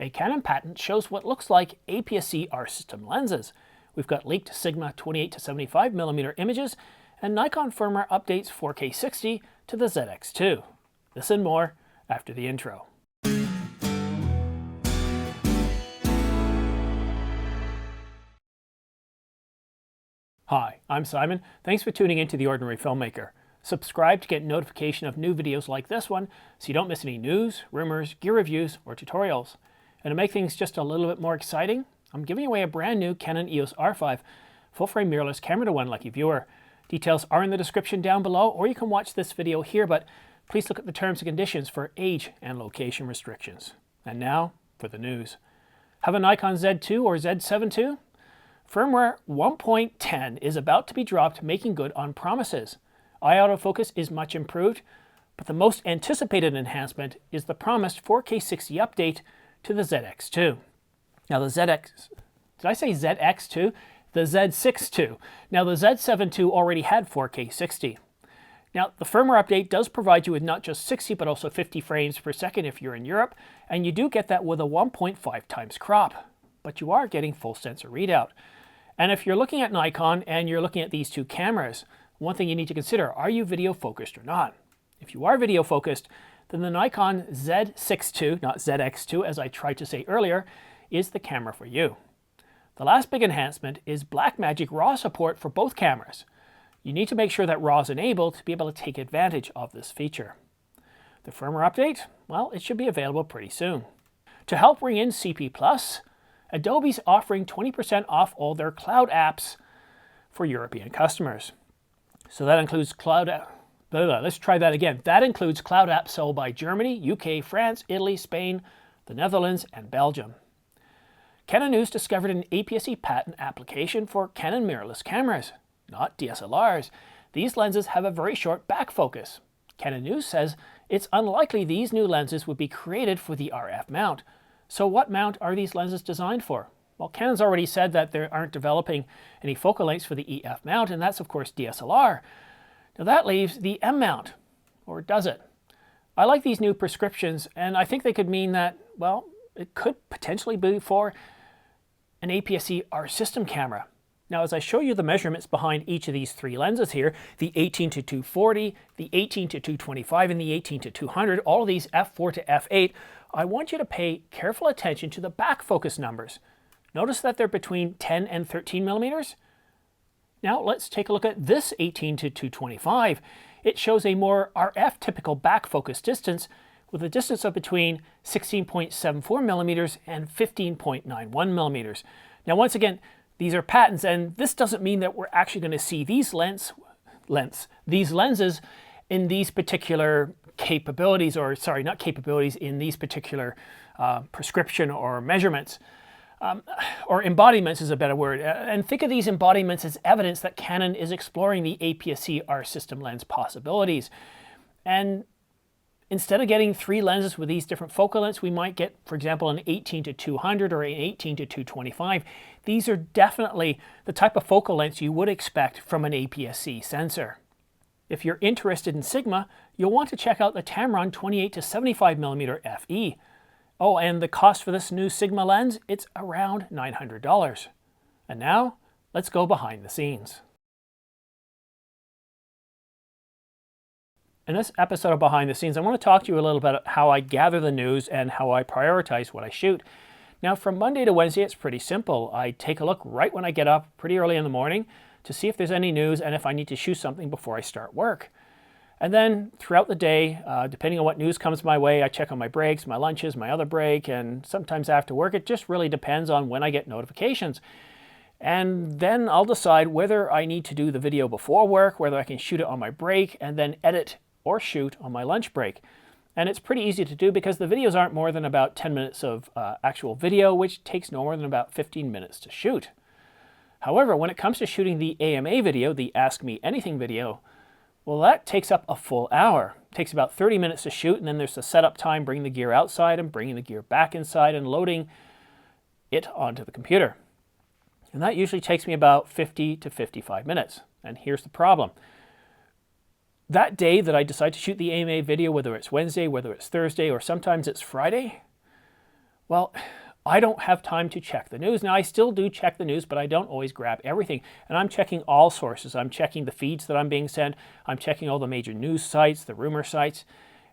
A Canon patent shows what looks like APS-C R system lenses. We've got leaked Sigma 28 to 75mm images, and Nikon firmware updates 4K 60 to the ZX2. This and more after the intro. Hi, I'm Simon. Thanks for tuning in to The Ordinary Filmmaker. Subscribe to get notification of new videos like this one so you don't miss any news, rumors, gear reviews, or tutorials. And to make things just a little bit more exciting, I'm giving away a brand new Canon EOS R5 full-frame mirrorless camera to one lucky viewer. Details are in the description down below, or you can watch this video here, but please look at the terms and conditions for age and location restrictions. And now for the news. Have a Nikon Z2 or Z7 II? Firmware 1.10 is about to be dropped, making good on promises. Eye autofocus is much improved, but the most anticipated enhancement is the promised 4K 60 update to the ZX2. Now the did I say ZX2? The Z6 II. Now the Z7 II already had 4K 60. Now the firmware update does provide you with not just 60 but also 50 frames per second if you're in Europe, and you do get that with a 1.5 times crop. But you are getting full sensor readout. And if you're looking at Nikon and you're looking at these two cameras, one thing you need to consider, are you video focused or not? If you are video focused, then the Nikon Z6 II, not ZX2 as I tried to say earlier, is the camera for you. The last big enhancement is Blackmagic RAW support for both cameras. You need to make sure that RAW is enabled to be able to take advantage of this feature. The firmware update, well, it should be available pretty soon. To help bring in CP+, Adobe's offering 20% off all their cloud apps for European customers. So that includes let's try that again. That includes cloud apps sold by Germany, UK, France, Italy, Spain, the Netherlands, and Belgium. Canon News discovered an APS-C patent application for Canon mirrorless cameras, not DSLRs. These lenses have a very short back focus. Canon News says it's unlikely these new lenses would be created for the RF mount. So what mount are these lenses designed for? Well, Canon's already said that they aren't developing any focal lengths for the EF mount, and that's of course DSLR. Now that leaves the M mount, or does it? I like these new prescriptions, and I think they could mean that, well, it could potentially be for an APS-C R system camera. Now as I show you the measurements behind each of these three lenses here, the 18 to 240, the 18 to 225, and the 18 to 200, all of these f4 to f8, I want you to pay careful attention to the back focus numbers. Notice that they're between 10 and 13 millimeters. Now let's take a look at this 18 to 225. It shows a more RF typical back focus distance with a distance of between 16.74 millimeters and 15.91 millimeters. Now once again, these are patents, and this doesn't mean that we're actually going to see these lenses in these particular capabilities, or sorry, not capabilities, in these particular prescription or measurements. Or embodiments is a better word. And think of these embodiments as evidence that Canon is exploring the APS-C R system lens possibilities. And instead of getting three lenses with these different focal lengths, we might get, for example, an 18 to 200 or an 18 to 225. These are definitely the type of focal lengths you would expect from an APS-C sensor. If you're interested in Sigma, you'll want to check out the Tamron 28 to 75mm FE. Oh, and the cost for this new Sigma lens, it's around $900. And now, let's go behind the scenes. In this episode of Behind the Scenes, I want to talk to you a little bit about how I gather the news and how I prioritize what I shoot. Now, from Monday to Wednesday, it's pretty simple. I take a look right when I get up, pretty early in the morning, to see if there's any news and if I need to shoot something before I start work. And then throughout the day, depending on what news comes my way, I check on my breaks, my lunches, my other break, and sometimes after work. It just really depends on when I get notifications. And then I'll decide whether I need to do the video before work, whether I can shoot it on my break, and then edit or shoot on my lunch break. And it's pretty easy to do because the videos aren't more than about 10 minutes of actual video, which takes no more than about 15 minutes to shoot. However, when it comes to shooting the AMA video, the Ask Me Anything video, well, that takes up a full hour. It takes about 30 minutes to shoot, and then there's the setup time, bringing the gear outside and bringing the gear back inside and loading it onto the computer. And that usually takes me about 50 to 55 minutes. And here's the problem. That day that I decide to shoot the AMA video, whether it's Wednesday, whether it's Thursday, or sometimes it's Friday, Well, I don't have time to check the news. Now, I still do check the news, but I don't always grab everything. And I'm checking all sources. I'm checking the feeds that I'm being sent. I'm checking all the major news sites, the rumor sites,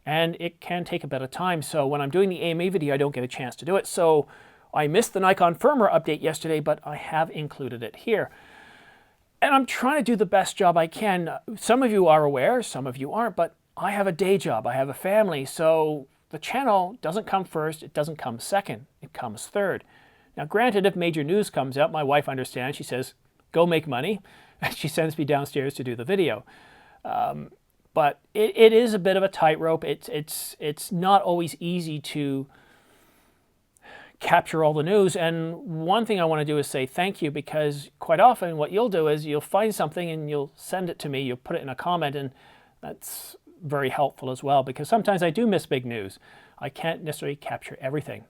and it can take a bit of time. So when I'm doing the AMA video, I don't get a chance to do it. So I missed the Nikon firmware update yesterday, but I have included it here. And I'm trying to do the best job I can. Some of you are aware, some of you aren't, but I have a day job, I have a family, so the channel doesn't come first, it doesn't come second, it comes third. Now granted, if major news comes out, my wife understands, she says, go make money, and she sends me downstairs to do the video. But it is a bit of a tightrope. It's not always easy to capture all the news, and one thing I want to do is say thank you, because quite often what you'll do is you'll find something and you'll send it to me, you'll put it in a comment, and that's very helpful as well, because sometimes I do miss big news. I can't necessarily capture everything.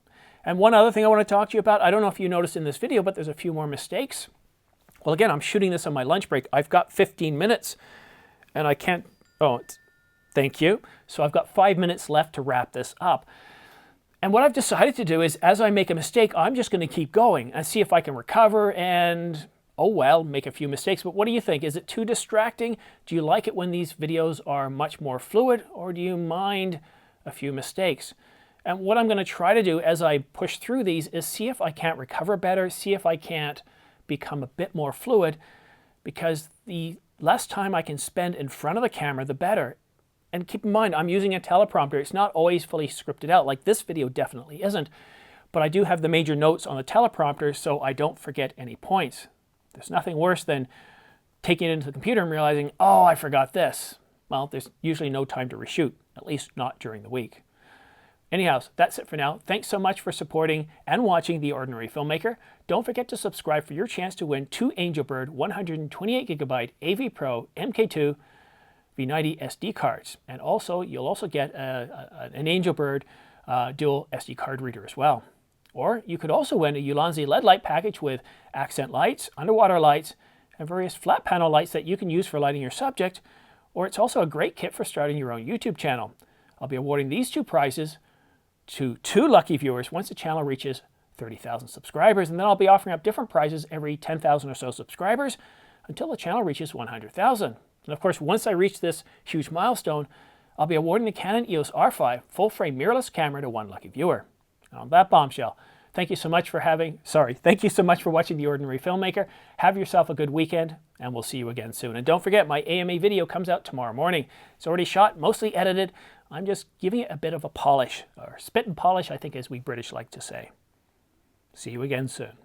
And one other thing I want to talk to you about, I don't know if you noticed in this video, but there's a few more mistakes. Well, again, I'm shooting this on my lunch break. I've got 15 minutes and I can't, thank you. So I've got 5 minutes left to wrap this up. And what I've decided to do is, as I make a mistake, I'm just going to keep going and see if I can recover and, oh well, make a few mistakes. But what do you think? Is it too distracting? Do you like it when these videos are much more fluid, or do you mind a few mistakes? And what I'm going to try to do as I push through these is see if I can't recover better, see if I can't become a bit more fluid, because the less time I can spend in front of the camera, the better. And keep in mind, I'm using a teleprompter. It's not always fully scripted out, like this video definitely isn't. But I do have the major notes on the teleprompter so I don't forget any points. There's nothing worse than taking it into the computer and realizing, oh, I forgot this. Well, there's usually no time to reshoot, at least not during the week. Anyhow, that's it for now. Thanks so much for supporting and watching The Ordinary Filmmaker. Don't forget to subscribe for your chance to win 2 Angelbird 128GB AV Pro MK2 V90 SD cards. And also, you'll also get an Angelbird dual SD card reader as well. Or you could also win a Ulanzi LED light package with accent lights, underwater lights, and various flat panel lights that you can use for lighting your subject. Or it's also a great kit for starting your own YouTube channel. I'll be awarding these 2 prizes to 2 lucky viewers once the channel reaches 30,000 subscribers, and then I'll be offering up different prizes every 10,000 or so subscribers until the channel reaches 100,000. And of course, once I reach this huge milestone, I'll be awarding the Canon EOS R5 full-frame mirrorless camera to 1 lucky viewer. And on that bombshell, thank you so much for watching The Ordinary Filmmaker. Have yourself a good weekend, and we'll see you again soon. And don't forget, my AMA video comes out tomorrow morning. It's already shot, mostly edited. I'm just giving it a bit of a polish, or spit and polish, I think, as we British like to say. See you again soon.